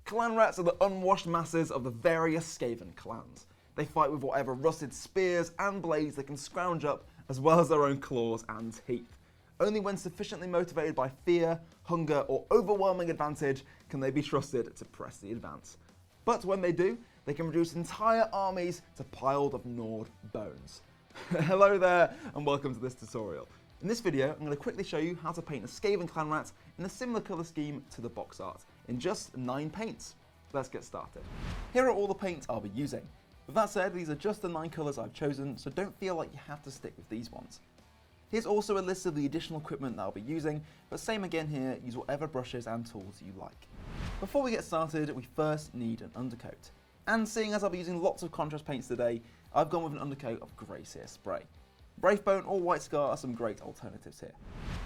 Clanrats are the unwashed masses of the various Skaven clans. They fight with whatever rusted spears and blades they can scrounge up, as well as their own claws and teeth. Only when sufficiently motivated by fear, hunger, or overwhelming advantage can they be trusted to press the advance. But when they do, they can reduce entire armies to piles of gnawed bones. Hello there, and welcome to this tutorial. In this video, I'm going to quickly show you how to paint a Skaven Clanrat in a similar colour scheme to the box art, in just 9 paints. Let's get started. Here are all the paints I'll be using. With that said, these are just the 9 colours I've chosen, so don't feel like you have to stick with these ones. Here's also a list of the additional equipment that I'll be using, but same again here, use whatever brushes and tools you like. Before we get started, we first need an undercoat. And seeing as I'll be using lots of contrast paints today, I've gone with an undercoat of Grey Seer Spray. Bravebone or White Scar are some great alternatives here.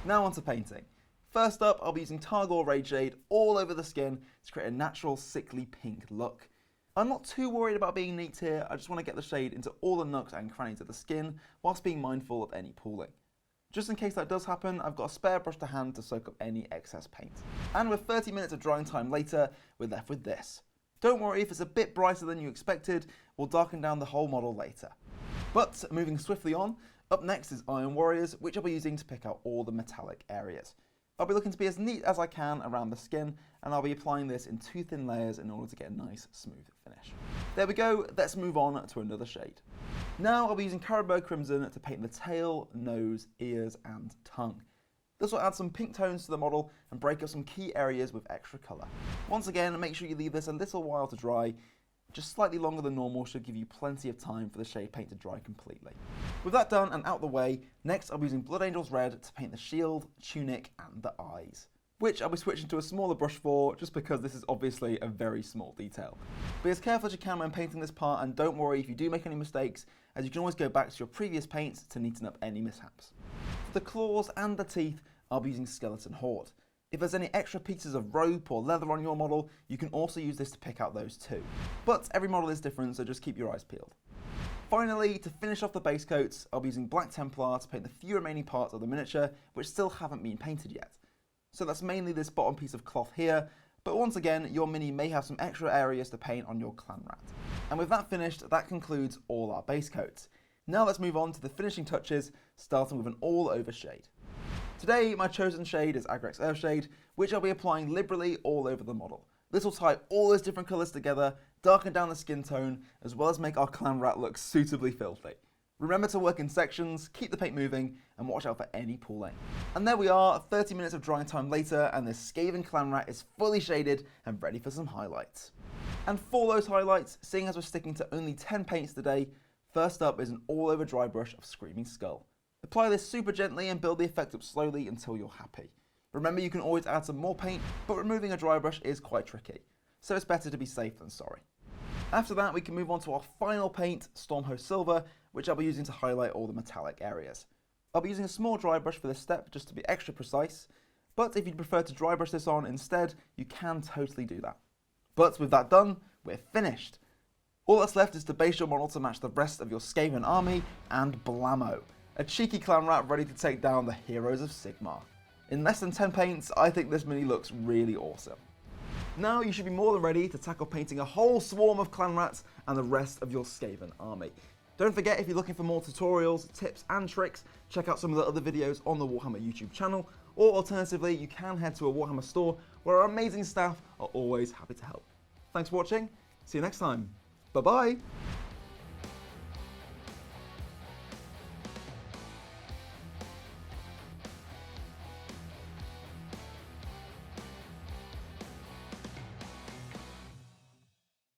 Now on to painting. First up, I'll be using Targor Rageshade all over the skin to create a natural sickly pink look. I'm not too worried about being neat here, I just want to get the shade into all the nooks and crannies of the skin whilst being mindful of any pooling. Just in case that does happen, I've got a spare brush to hand to soak up any excess paint. And with 30 minutes of drying time later, we're left with this. Don't worry if it's a bit brighter than you expected, we'll darken down the whole model later. But moving swiftly on, up next is Iron Warriors, which I'll be using to pick out all the metallic areas. I'll be looking to be as neat as I can around the skin, and I'll be applying this in 2 thin layers in order to get a nice smooth finish. There we go, let's move on to another shade. Now I'll be using Carroburg Crimson to paint the tail, nose, ears and tongue. This will add some pink tones to the model and break up some key areas with extra colour. Once again, make sure you leave this a little while to dry. Just slightly longer than normal should give you plenty of time for the shade paint to dry completely. With that done and out the way, next I'll be using Blood Angel's Red to paint the shield, tunic and the eyes, which I'll be switching to a smaller brush for just because this is obviously a very small detail. Be as careful as you can when painting this part, and don't worry if you do make any mistakes, as you can always go back to your previous paints to neaten up any mishaps. For the claws and the teeth, I'll be using Skeleton Horde. If there's any extra pieces of rope or leather on your model, you can also use this to pick out those too. But every model is different, so just keep your eyes peeled. Finally, to finish off the base coats, I'll be using Black Templar to paint the few remaining parts of the miniature which still haven't been painted yet. So that's mainly this bottom piece of cloth here, but once again, your mini may have some extra areas to paint on your Clanrat. And with that finished, that concludes all our base coats. Now let's move on to the finishing touches, starting with an all-over shade. Today, my chosen shade is Agrax Earthshade, which I'll be applying liberally all over the model. This will tie all those different colours together, darken down the skin tone, as well as make our Clanrat look suitably filthy. Remember to work in sections, keep the paint moving, and watch out for any pooling. And there we are, 30 minutes of drying time later, and this Skaven Clanrat is fully shaded and ready for some highlights. And for those highlights, seeing as we're sticking to only 10 paints today, first up is an all-over dry brush of Screaming Skull. Apply this super gently and build the effect up slowly until you're happy. Remember, you can always add some more paint, but removing a dry brush is quite tricky, so it's better to be safe than sorry. After that, we can move on to our final paint, Stormhost Silver, which I'll be using to highlight all the metallic areas. I'll be using a small dry brush for this step just to be extra precise, but if you'd prefer to dry brush this on instead, you can totally do that. But with that done, we're finished. All that's left is to base your model to match the rest of your Skaven army, and blammo! A cheeky Clanrat ready to take down the heroes of Sigmar. In less than 10 paints, I think this mini looks really awesome. Now you should be more than ready to tackle painting a whole swarm of Clanrats and the rest of your Skaven army. Don't forget, if you're looking for more tutorials, tips and tricks, check out some of the other videos on the Warhammer YouTube channel, or alternatively, you can head to a Warhammer store where our amazing staff are always happy to help. Thanks for watching, see you next time, bye bye!